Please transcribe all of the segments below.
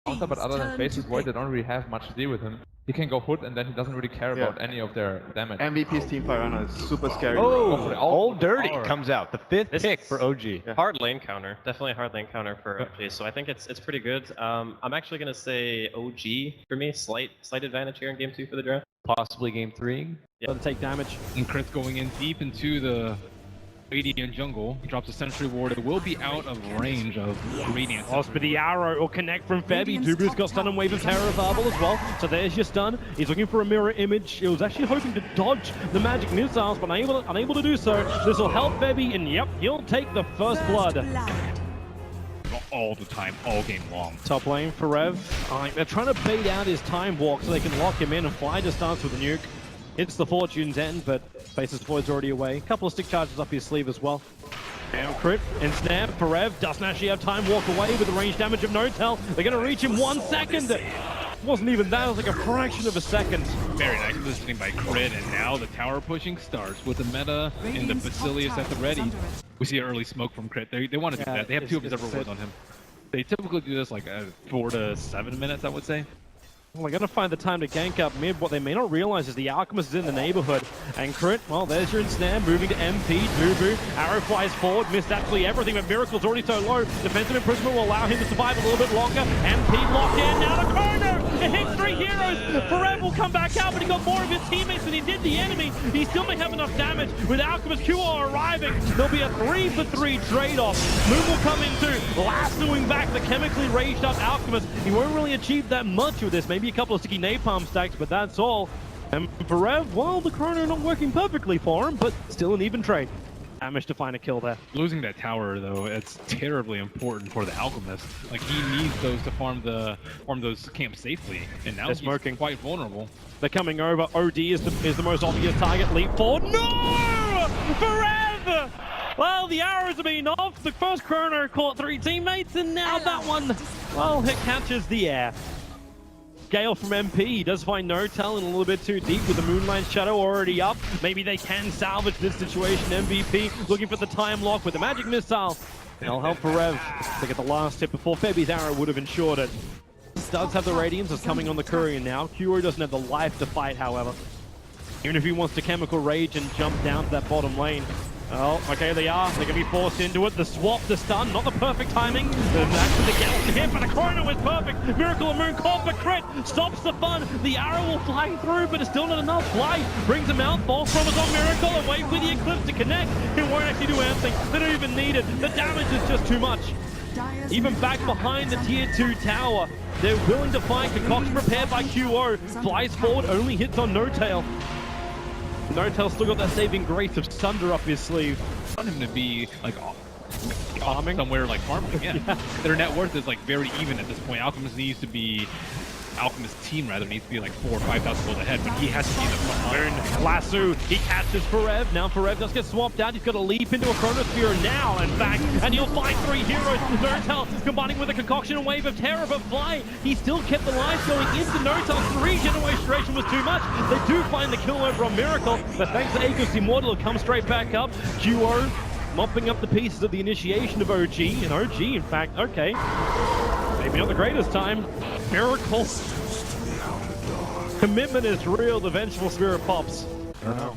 counter, but other than Faceless Void, they don't really have much to deal with him. He can go foot, and then he doesn't really care about any of their damage. MVP's Teamfight right now is super scary. Oh, Old Dirty power. comes out, the fifth pick for OG. Yeah. Hard lane counter, definitely a hard lane counter for OG. So I think it's pretty good. I'm actually gonna say OG for me, slight advantage here in game 2 for the draft. Possibly game 3. Yeah. To take damage. And Chris going in deep into the Radiant jungle. He drops a Sentry Ward. It will be out of range of Radiant. Oscar the arrow will connect from Febby. Dubu's got stun and wave of terror available as well. So there's your stun. He's looking for a mirror image. He was actually hoping to dodge the magic missiles, but unable to do so. This will help Febby, and yep, he'll take the first blood. All the time, all game long. Top lane for Rev. They're trying to bait out his time walk so they can lock him in and fly to stance with a nuke. Hits the Fortune's end, but Faceless Void's already away. A couple of stick charges up his sleeve as well. And crit and snap for Rev. Doesn't actually have time walk away with the range damage of N0tail. They're going to reach him 1 second. Wasn't even that, it was like a fraction of a second. Very nice positioning by Crit, and now the tower pushing starts with the meta and the Basilius at the ready. We see an early smoke from Crit. They want to do that. They have 2 observer wards on him. They typically do this like 4 to 7 minutes, I would say. Well, they're going to find the time to gank up mid. What they may not realize is the Alchemist is in the neighborhood. And Crit, well, there's your ensnare, moving to MP, Dubu. Arrow flies forward, missed absolutely everything, but Miracle's already so low. Defensive imprisonment will allow him to survive a little bit longer. MP locked in, now the corner! It hits 3 heroes! Forever will come back out, but he got more of his teammates than he did the enemy. He still may have enough damage. With Alchemist QR arriving, there'll be a 3-for-3 trade-off. Moon will come in too, lassoing back the chemically raged up Alchemist. He won't really achieve that much with this. Maybe a couple of sticky napalm stacks, but that's all. And for Rev, well, the chrono not working perfectly for him, but still an even trade. Managed to find a kill there. Losing that tower, though, it's terribly important for the Alchemist. Like, he needs those to farm those camps safely, and now They're he's smoking. quite vulnerable. They're coming over. OD is the most obvious target. Leap forward. No! For Rev! Well, the arrows are being off. The first chrono caught 3 teammates, and now that one, well, it catches the air. Gale from MP, he does find N0tail in a little bit too deep with the Moonlight Shadow already up. Maybe they can salvage this situation. MVP looking for the time lock with the magic missile. They'll help for Rev to get the last hit before Febby's arrow would have ensured it. Does have the Radiance, is coming on the Courier now. Kuro doesn't have the life to fight, however. Even if he wants to Chemical Rage and jump down to that bottom lane. Oh, okay, they are. They're going to be forced into it. The swap, the stun, not the perfect timing. Actually, the Galaxy hit, but the Chrono is perfect. Miracle of Moon caught for Crit. Stops the fun. The arrow will fly through, but it's still not enough. Fly brings him out. False promise on Miracle. And wait for the Eclipse to connect. It won't actually do anything. They don't even need it. The damage is just too much. Even back behind the tier 2 tower, they're willing to fight. Concoction prepared by QO. Flies forward, only hits on N0tail. N0tail still got that saving grace of Sunder up his sleeve. I want him to be like Farming? somewhere like farming. Yeah. Their net worth is like very even at this point. Alchemist team rather needs to be like 4,000 or 5,000 gold ahead, but he has to be in the front line. Moon, lasso, he catches Forev. Now Forev does get swapped out. He's got to leap into a Chronosphere now, in fact, and he'll find 3 heroes. N0tail combining with a Concoction and Wave of Terror, but Fly, he still kept the lines going into N0tail. 3 generation was too much. They do find the kill over on Miracle, but thanks to Aegis Immortal, it'll come straight back up. QO mopping up the pieces of the initiation of OG, and OG, in fact, okay, maybe not the greatest time. Miracle. Commitment is real, the Vengeful Spirit pops.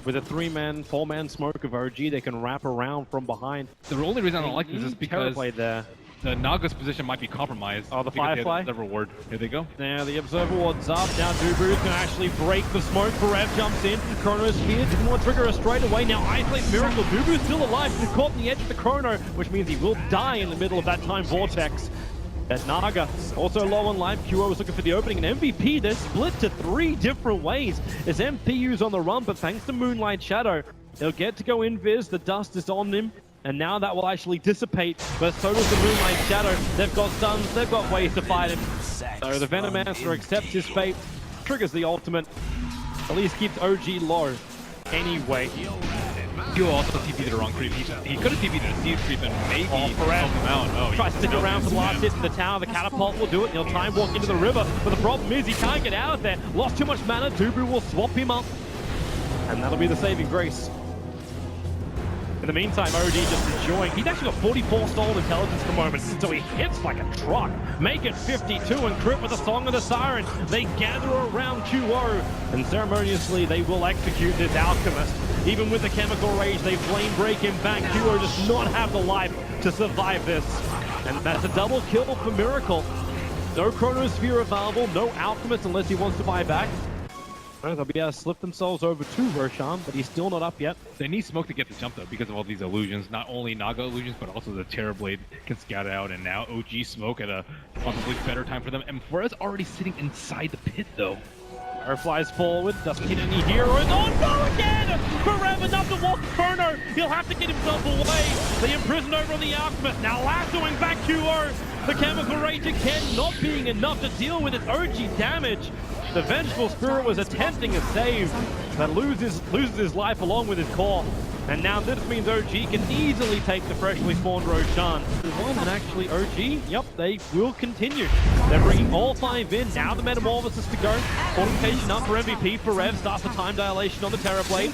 With a 3-man, 4-man smoke of OG, they can wrap around from behind. The only reason I don't like this is because there. the Naga's position might be compromised. Oh, the because they Firefly? have the reward. Here they go. Now the Observer Ward's up. Now Dubu's can actually break the smoke. Forev jumps in. Chrono's here. Didn't want to trigger her straight away. Now Isolate Miracle. Dubu's still alive. Caught in the edge of the Chrono, which means he will die in the middle of that time vortex. That Naga, also low on life. QO was looking for the opening, and MVP, they're split to 3 different ways. As MPU's on the run, but thanks to Moonlight Shadow, they'll get to go invis, the dust is on him, and now that will actually dissipate, but so does the Moonlight Shadow. They've got stuns, they've got ways to fight him. So the Venomancer accepts his fate, triggers the ultimate, at least keeps OG low. Anyway. Q also TP'd the wrong creep. He could have TP'd a seed creep and maybe help him out. Oh, Tries to stick around for the last hit in the tower. The catapult will do it. He'll time walk into the river. But the problem is he can't get out of there. Lost too much mana. Dubu will swap him up. And that'll be the saving grace. In the meantime, OD just enjoying. He's actually got 44 stolen intelligence at the moment, so he hits like a truck. Make it 52, and Crit with the Song of the Siren. They gather around QO, and ceremoniously they will execute this Alchemist. Even with the Chemical Rage, they flame break him back. QO does not have the life to survive this. And that's a double kill for Miracle. No Chronosphere available, no Alchemist unless he wants to buy back. They'll be able to slip themselves over to Roshan, but he's still not up yet. They need Smoke to get the jump though because of all these illusions. Not only Naga illusions, but also the Terrorblade can scout out, and now OG Smoke at a possibly better time for them. And Flores already sitting inside the pit though. Arrow flies forward, doesn't hit any heroes. Oh no, again! Forever enough to walk Inferno. He'll have to get himself away. They imprisoned over on the Alchemist. Now lassoing back QO. The Chemical Rage again not being enough to deal with its OG damage. The Vengeful Spirit was attempting a save, but loses his life along with his core. And now this means OG can easily take the freshly spawned Roshan. And actually OG, yep, they will continue. They're bringing all 5 in. Now the Metamorphosis to go. Fortification up for MVP. Forev starts the time dilation on the Terrorblade.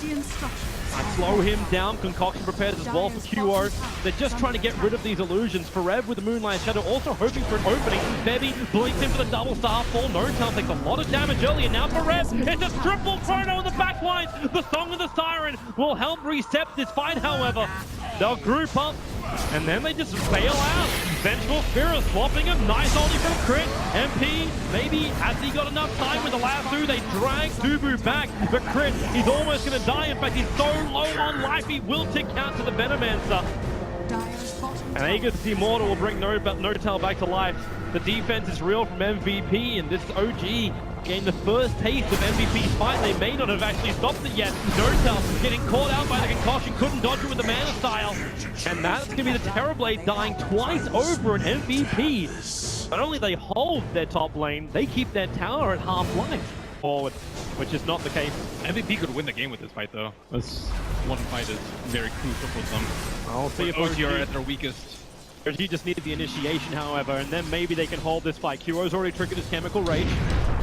Slow him down. Concoction prepares as well for QO. They're just trying to get rid of these illusions. Forev with the Moonlight Shadow also hoping for an opening. Bebby blinks in for the double Starfall. Nortal takes a lot of damage early, and now Forev, it's a triple Chrono in the backlines. The Song of the Siren will help reset this fight, however. They'll group up, and then they just bail out. Vengeful Spirit swapping him. Nice only from Crit. MP, maybe has he got enough time with the lasso? They drag Dubu back, but Crit, he's almost going to die. In fact, he's so low on life, he will tick out to the Venomancer. And Aegis Immortal will bring Nortal back to life. The defense is real from MVP, and this OG getting the first taste of MVP's fight. They may not have actually stopped it yet. Nortal getting caught out by the Concoction, couldn't dodge it with the Mana Style. And that's going to be the Terrorblade dying twice over an MVP. Not only they hold their top lane, they keep their tower at half life forward, which is not the case. MVP could win the game with this fight though. This one fight is very crucial for them. I'll see if OG are at their weakest. He just needed the initiation, however, and then maybe they can hold this fight. QO's already triggered his Chemical Rage.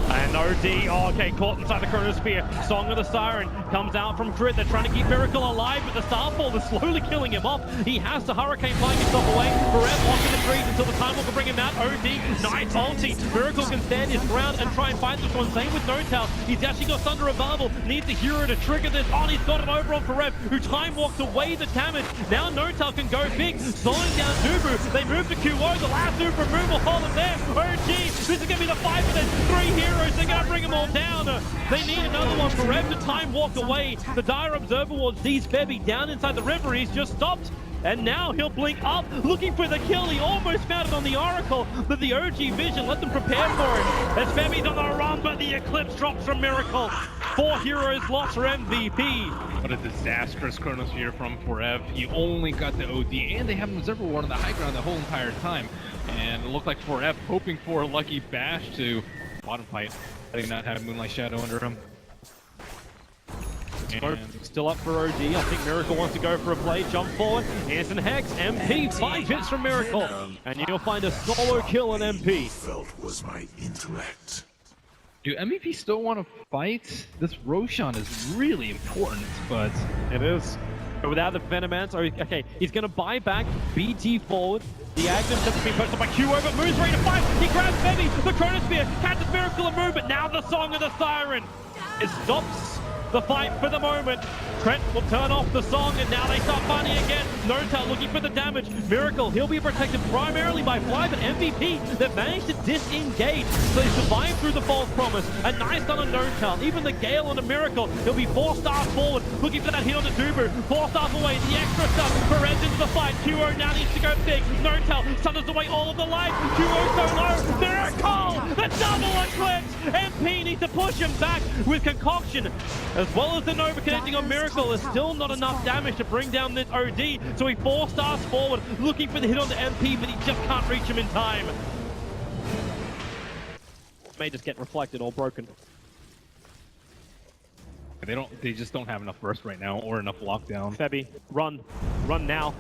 And OD, oh, okay, caught inside the Chronosphere. Song of the Siren comes out from Crit. They're trying to keep Miracle alive, but the Starfall is slowly killing him off. He has to Hurricane flying himself away. Forever off in the trees until the Time Walker bring him out. OD, nice ulti. Miracle can stand his ground and try and fight this one. Same with Nortal. He's actually got Thunder available. Needs a hero to trigger this. Oh, he's got it over on Forever, who Time Walked away the damage. Now Nortal can go big, slowing down Dubu. They move to QO. The last move removal, hold him there. OG, this is going to be the fight for them. 3 heroes. They're going to bring them all down. They need another one. Forever to Time Walk away. The Dire Observer Ward sees Bebby down inside the river. He's just stopped. And now he'll blink up, looking for the kill. He almost found it on the Oracle, but the OG Vision let them prepare for it. As Bebby's on the run, but the Eclipse drops from Miracle. 4 heroes lost for MVP. What a disastrous Chronosphere from Forev. He only got the OD, and they have an Observer Ward on the high ground the whole entire time. And it looked like Forev hoping for a lucky bash to bottom fight. They did not have Moonlight Shadow under him. Still up for OG. I think Miracle wants to go for a play. Jump forward. Instant Hex. MP. 5 hits from Miracle. And you'll find a solo kill on MP. Felt was my intellect. Do MVP still want to fight? This Roshan is really important, but it is. But without the Venomancer, okay, he's going to buy back BT forward. The Agnes has been pushed up by QO, but moves ready to fight. He grabs Bebby. The Chronosphere catches Miracle and move, but now the Song of the Siren. It stops the fight for the moment. Trent will turn off the song, and now they start fighting again. Nortal looking for the damage. Miracle, he'll be protected primarily by Fly, but MVP, they've managed to disengage. So they survive through the false promise. A nice stun on Nortal. Even the Gale on the Miracle. He'll be 4 stars forward, looking for that hit on the Dubu. 4 stars away, the extra stuff. Perez into the fight. QO now needs to go big. Nortal stuns away all of the life. QO so low. Miracle! The double eclipse! MP needs to push him back with Concoction. As well as the Nova connecting on Miracle, there's still not enough damage to bring down this OD. So he 4 stars forward, looking for the hit on the MP, but he just can't reach him in time. May just get reflected or broken. they just don't have enough burst right now or enough lockdown. Febby, run now.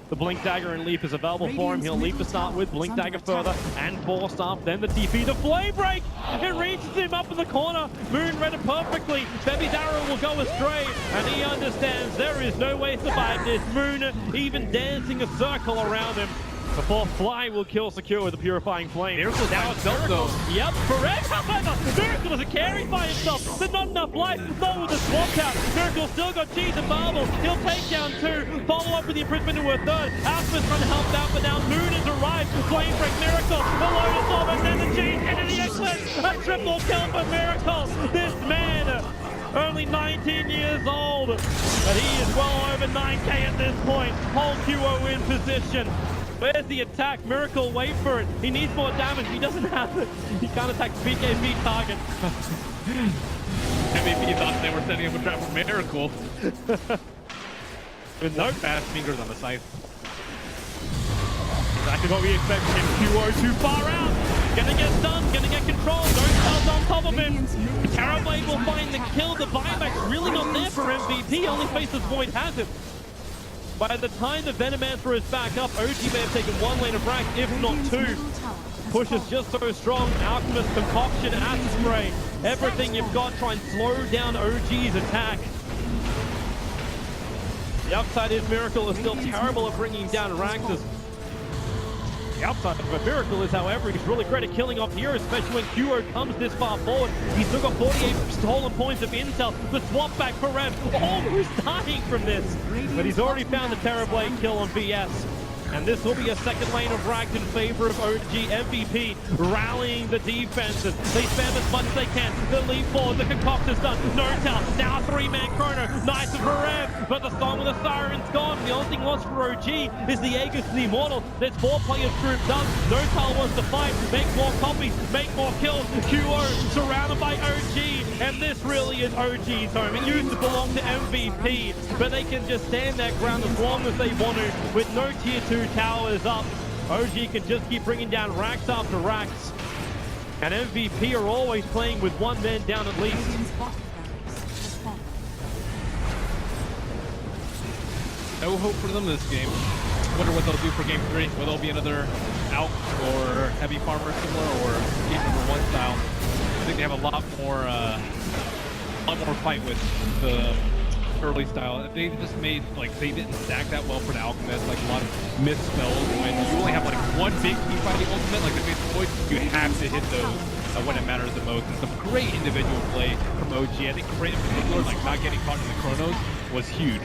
The Blink Dagger and Leap is available for him. He'll Leap to start with, Blink Dagger further, and Force up. Then the TP, the Flame Break! It reaches him up in the corner. Moon read it perfectly. Baby's arrow will go astray, and he understands there is no way to survive this. Moon even dancing a circle around him before Fly will kill Secure with the Purifying Flame. Miracle down himself though. Yep, correct. However, Miracle doesn't carry by himself. There's not enough life. Not with the swap out. Miracle still got cheese and Marvel. He'll take down 2. Follow up with the imprisonment into a 3rd. Alpha's trying to help out, but now Moon has arrived. Flame Break Miracle. The Lotus Orb and then the cheese into the Eclipse. A triple kill for Miracle. This man, only 19 years old, but he is well over 9k at this point. Whole QO in position. Where's the attack? Miracle, wait for it. He needs more damage. He doesn't have it. He can't attack BKB target. MVP thought they were setting up a trap for Miracle. With no Fast fingers on the side. exactly what we expect from him. QO too far out. Gonna get stunned, gonna get controlled. Those stars on top of him. Terrorblade will find the kill. The buyback's really not there for MVP. Only faces Void has him. By the time the Venomancer is back up, OG may have taken 1 lane of rack, if not 2. Push is just so strong. Alchemist, Concoction, Acid Spray. Everything you've got, try and slow down OG's attack. The upside is Miracle is still terrible at bringing down Raxus. The upside of a Miracle is, however, he's really great at killing off heroes, especially when QO comes this far forward. He's still got 48 stolen points of intel. The swap back for Rev, almost dying from this. But he's already found the Terrorblade kill on VS. And this will be a 2nd lane of racked in favor of OG. MVP rallying the defenses. They spam as much as they can. The leap forward, the concoction's done. No-Tell, now 3-man chrono. Nice for Rev, but the Song of the Siren's gone. The only thing lost for OG is the Aegis and the Immortal. There's 4 players grouped up. No-Tell wants to fight, make more copies, make more kills. QO surrounded by OG, and this really is OG's home. It used to belong to MVP, but they can just stand their ground as long as they want to with no tier 2 towers up. OG can just keep bringing down racks after racks. And MVP are always playing with 1 man down at least. No hope for them this game. Wonder what they'll do for game 3. Will there be another Alp or Heavy Farmer similar, or game number 1 style? I think they have a lot more fight with the early style. They just made, like, they didn't stack that well for the Alchemist, like a lot of missed spells. When you only have like 1 big key by the ultimate, like the base void, you have to hit those when it matters the most. And some great individual play from OG. I think Crit in particular, like not getting caught in the chronos, was huge.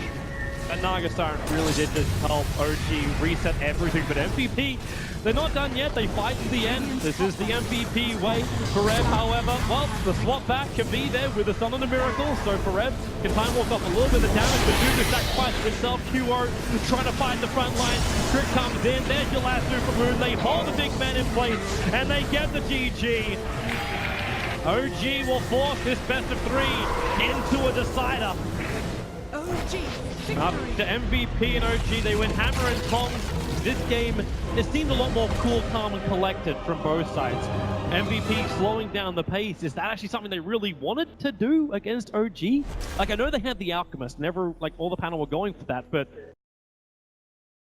And Naga Siren really did just help OG reset everything, but MVP, they're not done yet. They fight to the end. This is the MVP way. Ferev, however, well, the swap back can be there with the Sun and the Miracle, so Ferev can time walk off a little bit of damage, but due to sacrifice himself, QO trying to fight the front line. Crit comes in, there's your last super moon. They hold the big man in place, and they get the GG. OG will force this best of 3 into a decider. Up to MVP and OG, they win hammer and tongs. This game, it seemed a lot more cool, calm, and collected from both sides. MVP slowing down the pace. Is that actually something they really wanted to do against OG? Like, I know they had the Alchemist, never, like, all the panel were going for that, but